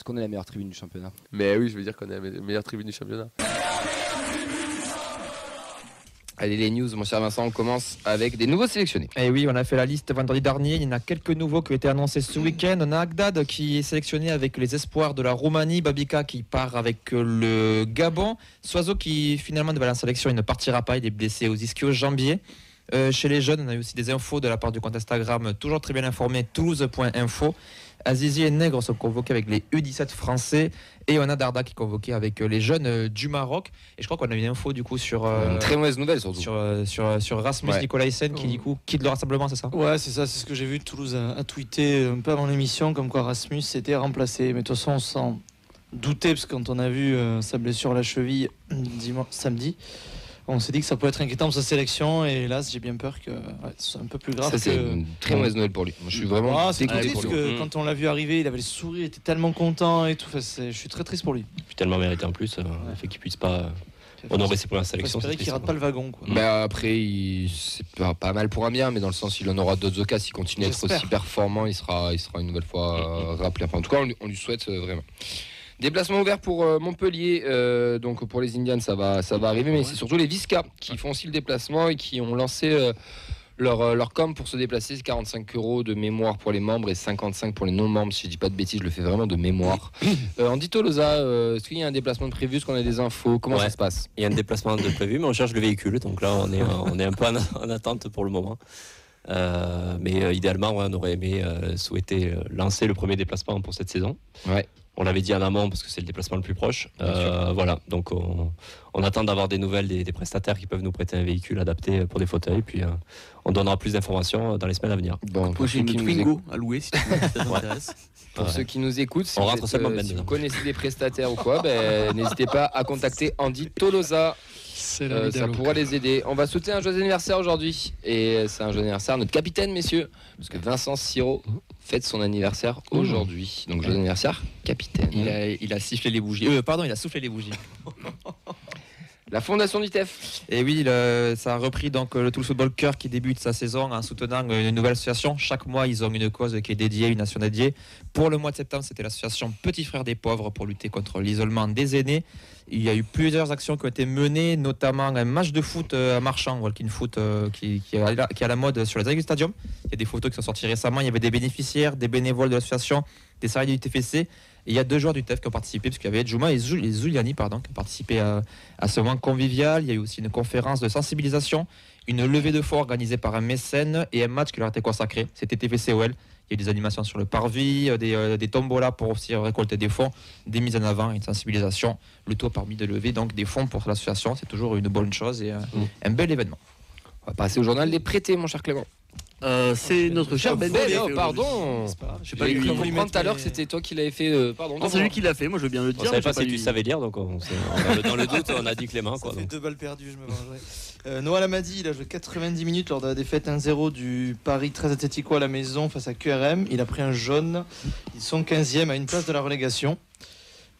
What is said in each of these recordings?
qu'on est la meilleure tribune du championnat. Mais oui, je veux dire qu'on est la meilleure tribune du championnat. Allez, les news, mon cher Vincent, on commence avec des nouveaux sélectionnés. Et oui, on a fait la liste vendredi dernier. Il y en a quelques nouveaux qui ont été annoncés ce week-end. On a Agdad qui est sélectionné avec les espoirs de la Roumanie. Babika qui part avec le Gabon. Soiseau qui finalement devait aller en sélection, il ne partira pas. Il est blessé aux ischio-jambiers. Chez les jeunes, on a eu aussi des infos de la part du compte Instagram, toujours très bien informé, toulouse.info. Azizi et Nègre sont convoqués avec les U17 français et on a Darda qui est convoqué avec les jeunes du Maroc. Et je crois qu'on a une info du coup sur Une très mauvaise nouvelle surtout. sur Rasmus Nicolaisen qui du coup quitte le rassemblement, c'est ça? Ouais, c'est ça, c'est ce que j'ai vu. Toulouse a tweeté un peu avant l'émission comme quoi Rasmus s'était remplacé. Mais de toute façon, on s'en doutait parce que quand on a vu sa blessure à la cheville samedi, on s'est dit que ça pouvait être inquiétant pour sa sélection et hélas j'ai bien peur que c'est un peu plus grave. Ça c'est une très mauvaise nouvelle pour lui. Moi, je suis vraiment dégoûté parce que quand on l'a vu arriver, il avait le sourire, il était tellement content et tout. Je suis très triste pour lui. Puis tellement mérité en plus, le fait qu'il puisse pas honorer ses premières sélections. J'espère qu'il rate pas le wagon. Quoi. Mais après, c'est pas mal pour un bien, mais dans le sens il en aura d'autres occasions. S'il continue à être aussi performant, il sera une nouvelle fois rappelé. Enfin, en tout cas, on lui souhaite vraiment. Déplacement ouvert pour Montpellier, donc pour les Indians ça va arriver, mais c'est surtout les Visca qui font aussi le déplacement et qui ont lancé leur com pour se déplacer. 45 € de mémoire pour les membres et 55 pour les non-membres, si je dis pas de bêtises, je le fais vraiment de mémoire. Andy Tolosa, est-ce qu'il y a un déplacement de prévu, est-ce qu'on a des infos, comment ça se passe? Il y a un déplacement de prévu, mais on cherche le véhicule, donc là on est un peu en attente pour le moment. Mais idéalement on aurait aimé souhaiter lancer le premier déplacement pour cette saison. Ouais. On l'avait dit en amont parce que c'est le déplacement le plus proche. Voilà, donc on attend d'avoir des nouvelles des prestataires qui peuvent nous prêter un véhicule adapté pour des fauteuils. Puis on donnera plus d'informations dans les semaines à venir. Bon, pour j'ai une Twingo à louer si ça t'intéresse. Pour ceux qui nous écoutent, si, si vous connaissez des prestataires ou quoi, n'hésitez pas à contacter Andy Tolosa. Ça pourra les aider. On va souhaiter un joyeux anniversaire aujourd'hui. Et c'est un joyeux anniversaire à notre capitaine, messieurs. Parce que Vincent Siro fête son anniversaire aujourd'hui. Donc joyeux anniversaire, capitaine. Il a sifflé les bougies. Il a soufflé les bougies. La fondation du TEF. Et oui, ça a repris donc le Toulouse Football Cœur qui débute sa saison en soutenant une nouvelle association. Chaque mois, ils ont une cause qui est dédiée, une action dédiée. Pour le mois de septembre, c'était l'association Petits Frères des Pauvres pour lutter contre l'isolement des aînés. Il y a eu plusieurs actions qui ont été menées, notamment un match de foot à Marchand, Walking Foot, qui est à la mode sur les allées du stadium. Il y a des photos qui sont sorties récemment. Il y avait des bénéficiaires, des bénévoles de l'association, des salariés du TFC. Et il y a 2 joueurs du TEF qui ont participé, parce qu'il y avait Djouma et Zuliani qui ont participé à ce moment convivial. Il y a eu aussi une conférence de sensibilisation, une levée de fonds organisée par un mécène et un match qui leur a été consacré. C'était TFC-OL. Il y a eu des animations sur le parvis, des tombolas pour aussi récolter des fonds, des mises en avant, une sensibilisation. Le tout a permis de lever donc des fonds pour l'association. C'est toujours une bonne chose et un bel événement. On va passer au journal des prêtés, mon cher Clément. C'est notre cher Ben. Pardon. Je sais pas, il cru comprendre tout à l'heure que c'était toi qui l'avais fait. Pardon. C'est lui qui l'a fait, moi je veux bien le dire. On savait pas si tu savais lire, donc dans le doute, on a dit Clément. Ça fait 2 balles perdues, je me vengerai. Noah Lamadi, il a joué 90 minutes lors de la défaite 1-0 du Paris 13 Atlético à la maison face à QRM. Il a pris un jaune. Ils sont 15e à une place de la relégation.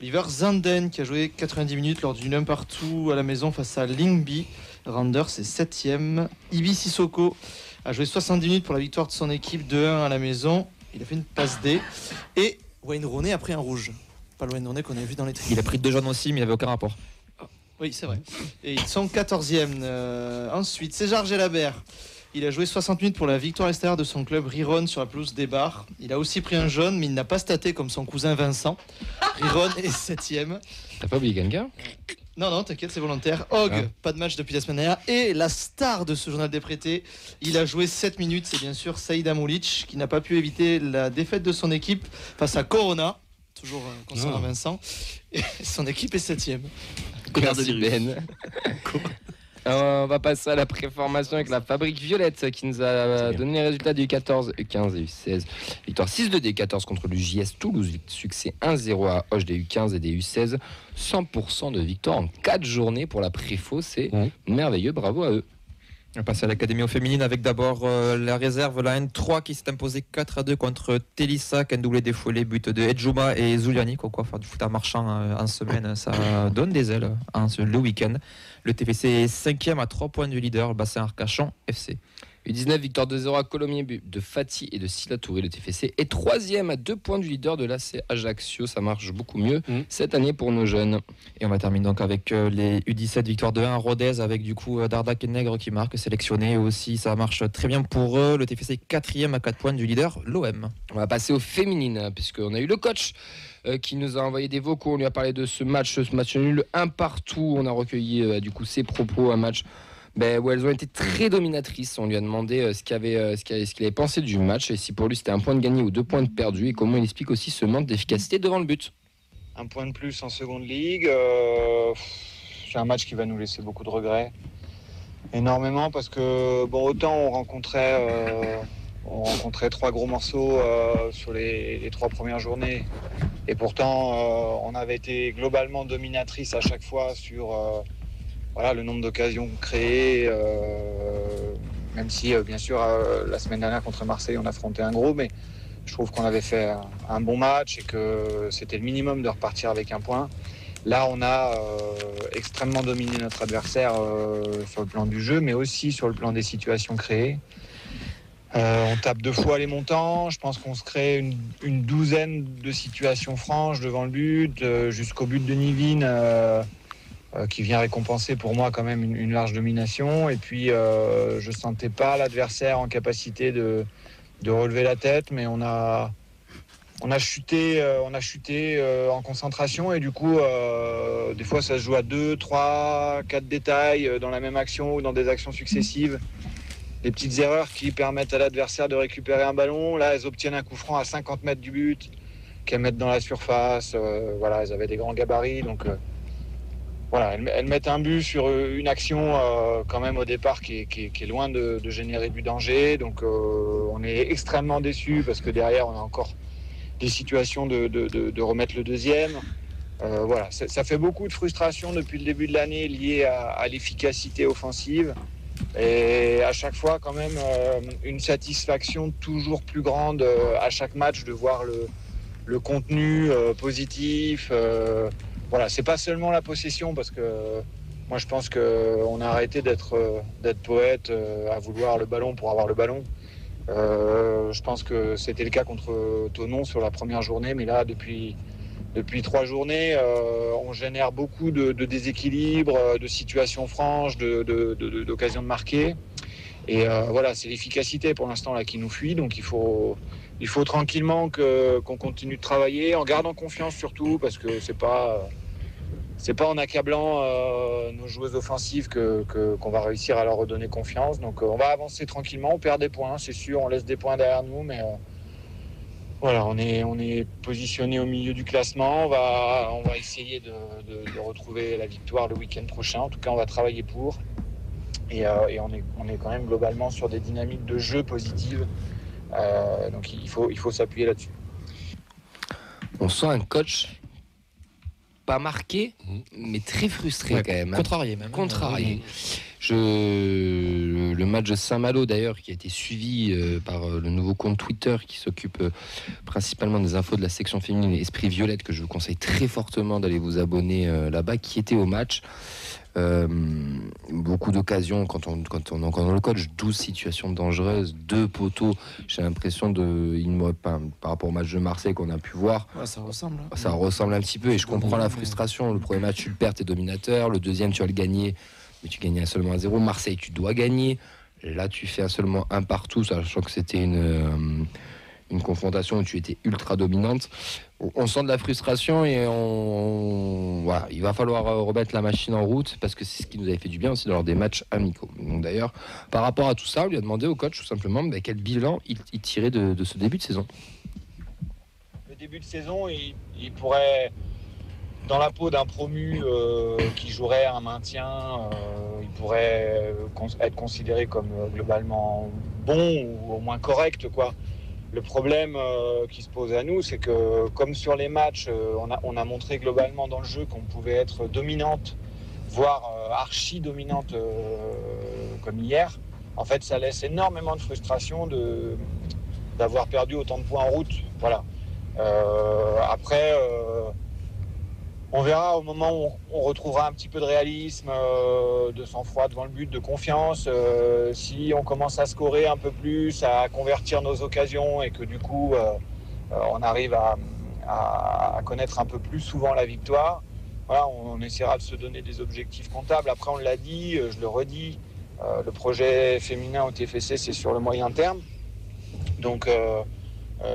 Oliver Zanden qui a joué 90 minutes lors d'une 1 partout à la maison face à Lingby. Randers est 7e. Ibi Sissoko a joué 70 minutes pour la victoire de son équipe 2-1 à la maison. Il a fait une passe D. Et Wayne Rooney a pris un rouge. Pas le Wayne Rooney qu'on a vu dans les tribunes. Il a pris 2 jaunes aussi, mais il n'y avait aucun rapport. Oui, c'est vrai. Et ils sont 14e. Ensuite, César Gelabert. Il a joué 60 minutes pour la victoire à l'extérieur de son club Riron sur la pelouse des Bars. Il a aussi pris un jaune, mais il n'a pas staté comme son cousin Vincent. Riron est 7e. T'as pas oublié quelqu'un ? Non, t'inquiète, c'est volontaire. Hogg, pas de match depuis la semaine dernière. Et la star de ce journal des prêtés, il a joué 7 minutes. C'est bien sûr Saïd Amoulic, qui n'a pas pu éviter la défaite de son équipe face à Corona. Toujours concernant Vincent. Et son équipe est 7e. Merci Ben. On va passer à la préformation avec la Fabrique Violette qui nous a donné les résultats du 14, 15 et U16. Victoire 6-2 des 14 contre le JS Toulouse. Succès 1-0 à Hoche des U15 et des U16. 100% de victoire en 4 journées pour la Préfo. C'est merveilleux. Bravo à eux. On va passer à l'Académie aux féminines avec d'abord la réserve, la N3 qui s'est imposée 4-2 contre Télissac, un doublé défoulé, but de Edjouma et Zuliani. Quoi, faire du foot à Marchand en semaine, ça donne des ailes le week-end. Le TFC est 5e à 3 points du leader, le bassin Arcachon FC. U19, victoire 2-0 à Colomiers, but de Fati et de Silla Touré. Le TFC est 3e à 2 points du leader de l'AC Ajaccio. Ça marche beaucoup mieux cette année pour nos jeunes. Et on va terminer donc avec les U17, victoire de 1 à Rodez, avec du coup Dardak et Nègre qui marquent, sélectionné aussi. Ça marche très bien pour eux. Le TFC est 4e à 4 points du leader, l'OM. On va passer aux féminines, puisqu'on a eu le coach qui nous a envoyé des vocaux. On lui a parlé de ce match nul, un partout. On a recueilli du coup ses propos, un match où elles ont été très dominatrices. On lui a demandé ce qu'il avait pensé du match et si pour lui c'était un point de gagné ou 2 points de perdu et comment il explique aussi ce manque d'efficacité devant le but. Un point de plus en seconde ligue, c'est un match qui va nous laisser beaucoup de regrets, énormément, parce que autant on rencontrait 3 gros morceaux sur les 3 premières journées et pourtant on avait été globalement dominatrice à chaque fois sur le nombre d'occasions créées, même si bien sûr la semaine dernière contre Marseille on affrontait un gros, mais je trouve qu'on avait fait un bon match et que c'était le minimum de repartir avec un point. Là on a extrêmement dominé notre adversaire sur le plan du jeu, mais aussi sur le plan des situations créées. On tape 2 fois les montants, je pense qu'on se crée une douzaine de situations franches devant le but, jusqu'au but de Nivine, qui vient récompenser pour moi quand même une large domination. Et puis je sentais pas l'adversaire en capacité de relever la tête, mais on a chuté en concentration et du coup des fois ça se joue à 2, 3, 4 détails dans la même action ou dans des actions successives. Des petites erreurs qui permettent à l'adversaire de récupérer un ballon. Là, elles obtiennent un coup franc à 50 mètres du but, qu'elles mettent dans la surface. Elles avaient des grands gabarits. Donc, elles mettent un but sur une action quand même au départ qui est loin de générer du danger. Donc, on est extrêmement déçus parce que derrière, on a encore des situations de remettre le deuxième. Ça fait beaucoup de frustration depuis le début de l'année liée à l'efficacité offensive. Et à chaque fois quand même une satisfaction toujours plus grande à chaque match de voir le contenu positif. C'est pas seulement la possession, parce que moi je pense qu'on a arrêté d'être poète à vouloir le ballon pour avoir le ballon. Je pense que c'était le cas contre Thonon sur la première journée, mais là depuis 3 journées, on génère beaucoup de déséquilibres, de situations franches, d'occasions de marquer. Et c'est l'efficacité pour l'instant là qui nous fuit. Donc il faut tranquillement qu'on continue de travailler, en gardant confiance surtout, parce que c'est pas en accablant nos joueuses offensives qu'on va réussir à leur redonner confiance. Donc on va avancer tranquillement, on perd des points, c'est sûr, on laisse des points derrière nous, mais on est positionné au milieu du classement. On va essayer de retrouver la victoire le week-end prochain. En tout cas, on va travailler pour. Et on est quand même globalement sur des dynamiques de jeu positives. Donc il faut s'appuyer là-dessus. On sent un coach pas marqué, mais très frustré quand même. Contrarié même. Contrarié. Le match de Saint-Malo d'ailleurs, qui a été suivi par le nouveau compte Twitter qui s'occupe principalement des infos de la section féminine Esprit Violette, que je vous conseille très fortement d'aller vous abonner là-bas, qui était au match. Beaucoup d'occasions quand on le coach, 12 situations dangereuses, 2 poteaux. J'ai l'impression par rapport au match de Marseille qu'on a pu voir, ça ressemble. Ça ressemble un petit peu, et je comprends la frustration. Le premier match tu le perds, t'es dominateur. Le deuxième tu vas le gagner, mais tu gagnais seulement 1-0. Marseille tu dois gagner. Là tu fais seulement un partout, sachant que c'était une confrontation où tu étais ultra dominante. On sent de la frustration et il va falloir remettre la machine en route, parce que c'est ce qui nous avait fait du bien aussi d'avoir des matchs amicaux. Donc d'ailleurs, par rapport à tout ça, on lui a demandé au coach tout simplement quel bilan il tirait de ce début de saison. Le début de saison, il pourrait, dans la peau d'un promu qui jouerait un maintien, il pourrait être considéré comme globalement bon ou au moins correct, quoi. Le problème qui se pose à nous, c'est que comme sur les matchs, on a montré globalement dans le jeu qu'on pouvait être dominante, voire archi dominante comme hier. En fait, ça laisse énormément de frustration d'avoir perdu autant de points en route. Voilà. Après, On verra au moment où on retrouvera un petit peu de réalisme, de sang-froid devant le but, de confiance. Si on commence à scorer un peu plus, à convertir nos occasions et que du coup on arrive à connaître un peu plus souvent la victoire, voilà, on essaiera de se donner des objectifs comptables. Après, on l'a dit, je le redis, le projet féminin au TFC, c'est sur le moyen terme. Donc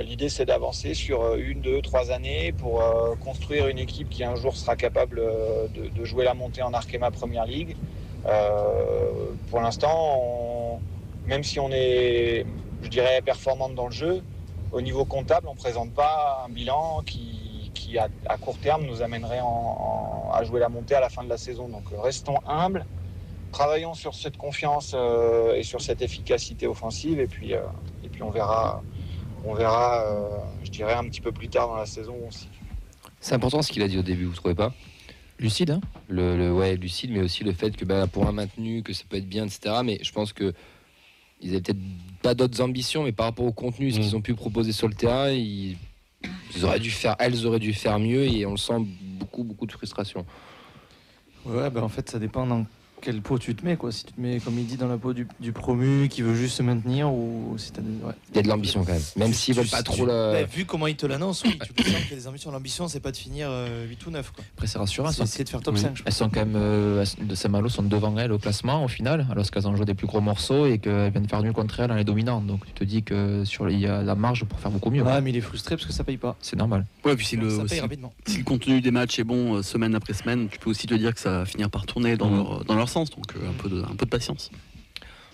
l'idée, c'est d'avancer sur 1, 2, 3 années pour construire une équipe qui un jour sera capable de jouer la montée en Arkema Première Ligue. Pour l'instant, même si on est, je dirais, performante dans le jeu, au niveau comptable, on ne présente pas un bilan qui à court terme, nous amènerait à jouer la montée à la fin de la saison. Donc restons humbles, travaillons sur cette confiance et sur cette efficacité offensive, et puis on verra, je dirais, un petit peu plus tard dans la saison aussi. C'est important ce qu'il a dit au début, vous trouvez pas? Lucide, hein? Ouais, lucide, mais aussi le fait que pour un maintenu, que ça peut être bien, etc. Mais je pense que ils avaient peut-être pas d'autres ambitions, mais par rapport au contenu, ce qu'ils ont pu proposer sur le terrain, elles auraient dû faire mieux, et on le sent beaucoup de frustration. Ouais, en fait, ça dépend dans quelle peau tu te mets, quoi. Si tu te mets, comme il dit, dans la peau du promu qui veut juste se maintenir, ou si t'as il y a de l'ambition quand même s'ils veulent pas trop vu comment il te l'annonce, oui, tu peux sentir qu'il y a des ambitions. L'ambition, c'est pas de finir 8 ou 9, quoi. Après, c'est rassurant. C'est essayer de faire top 5. Elles sont quand même, de Saint-Malo sont devant elles au classement au final, alors qu'elles ont joué des plus gros morceaux et qu'elles viennent faire nul contre elles en les dominant. Donc tu te dis que il y a la marge pour faire beaucoup mieux. Ouais, mais il est frustré parce que ça paye pas. C'est normal. Ouais, puis si Ça paye rapidement. si le contenu des matchs est bon semaine après semaine, tu peux aussi te dire que ça va finir par tourner dans leur sens. Donc un peu de patience.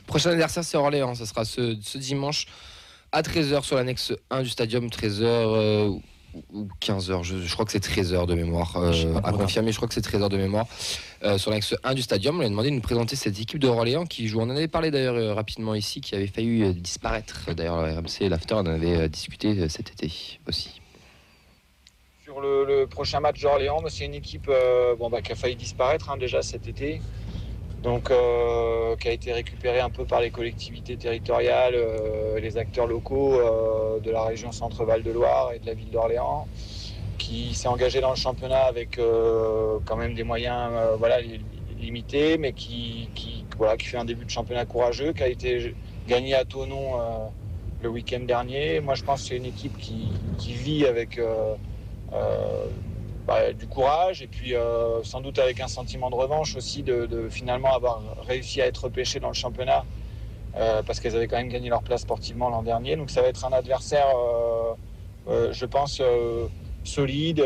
Prochain adversaire, c'est Orléans. Ça sera ce dimanche à 13h sur l'annexe 1 du stadium. 13h ou 15h, je crois que c'est 13h de mémoire. À confirmer, je crois que c'est 13h de mémoire. Sur l'annexe 1 du stadium, on a demandé de nous présenter cette équipe de Orléans qui joue. On en avait parlé d'ailleurs rapidement ici, qui avait failli disparaître. D'ailleurs, RMC et l'After en avait discuté cet été aussi. Sur le prochain match d'Orléans, c'est une équipe qui a failli disparaître déjà cet été. Donc, qui a été récupéré un peu par les collectivités territoriales, les acteurs locaux de la région Centre-Val de Loire et de la ville d'Orléans, qui s'est engagé dans le championnat avec quand même des moyens limités, mais qui fait un début de championnat courageux, qui a été gagné à Thonon le week-end dernier. Moi, je pense que c'est une équipe qui vit avec du courage, et puis sans doute avec un sentiment de revanche aussi de finalement avoir réussi à être repêché dans le championnat parce qu'elles avaient quand même gagné leur place sportivement l'an dernier. Donc ça va être un adversaire je pense solide,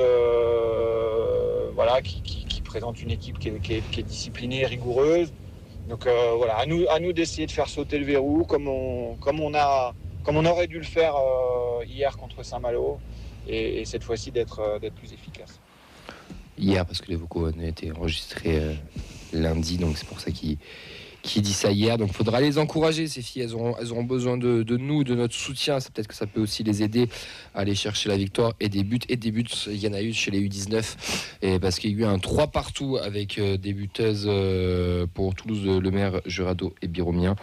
qui présente une équipe qui est disciplinée, rigoureuse. Donc à nous d'essayer de faire sauter le verrou comme on aurait dû le faire hier contre Saint-Malo, et cette fois-ci d'être plus efficace. Hier, parce que les vocaux ont été enregistrés lundi, donc c'est pour ça qu'il dit ça hier. Donc il faudra les encourager, ces filles. Elles auront besoin de nous, de notre soutien. C'est peut-être que ça peut aussi les aider à aller chercher la victoire et des buts. Il y en a eu chez les U19, et parce qu'il y a eu un 3 partout avec des buteuses pour Toulouse, Lemaire, Jurado et Biromien.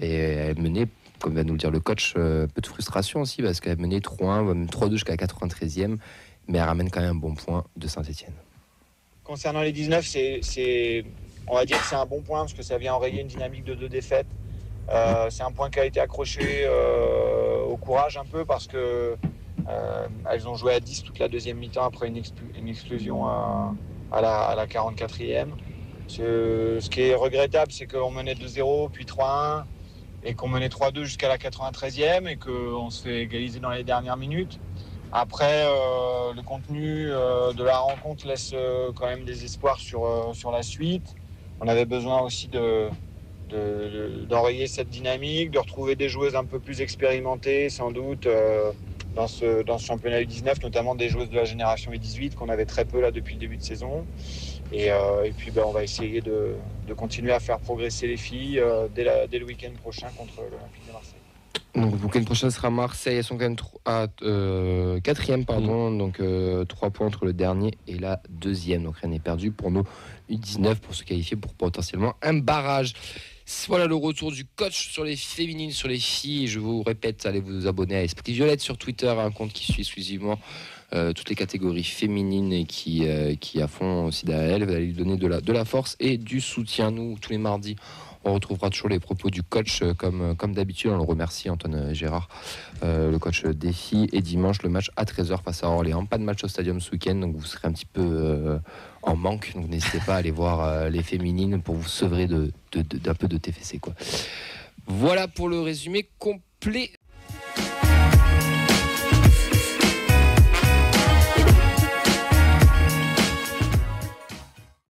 Et elles menaient, comme va nous le dire le coach, peu de frustration aussi, parce qu'elle menait 3-1, même 3-2 jusqu'à la 93e, mais elle ramène quand même un bon point de Saint-Etienne. Concernant les 19, on va dire que c'est un bon point parce que ça vient enrayer une dynamique de 2 défaites. C'est un point qui a été accroché au courage un peu, parce que elles ont joué à 10 toute la deuxième mi-temps après une exclusion à la 44e. Ce qui est regrettable, c'est qu'on menait 2-0 puis 3-1 et qu'on menait 3-2 jusqu'à la 93e et qu'on se fait égaliser dans les dernières minutes. Après, le contenu de la rencontre laisse quand même des espoirs sur la suite. On avait besoin aussi d'enrayer cette dynamique, de retrouver des joueuses un peu plus expérimentées, sans doute, dans ce championnat U19, notamment des joueuses de la génération U18 qu'on avait très peu là depuis le début de saison. Et puis on va essayer de continuer à faire progresser les filles dès le week-end prochain contre l'Olympique de Marseille. Donc le week-end prochain sera Marseille. Elles sont quand même à 4e, donc 3 points entre le dernier et la 2e. Donc rien n'est perdu pour nos U19 pour se qualifier pour potentiellement un barrage. Voilà le retour du coach sur les féminines, sur les filles. Je vous répète, allez vous abonner à Esprit Violette sur Twitter, un compte qui suit exclusivement toutes les catégories féminines et qui à fond aussi derrière elle. Vous allez lui donner de la force et du soutien. Nous, tous les mardis, on retrouvera toujours les propos du coach comme d'habitude. On le remercie, Antoine Gérard, le coach des filles. Et dimanche, le match à 13h face à Orléans. Pas de match au Stadium ce week-end, donc vous serez un petit peu en manque. Donc n'hésitez pas à aller voir les féminines pour vous sevrer d'un peu de TFC, quoi. Voilà pour le résumé complet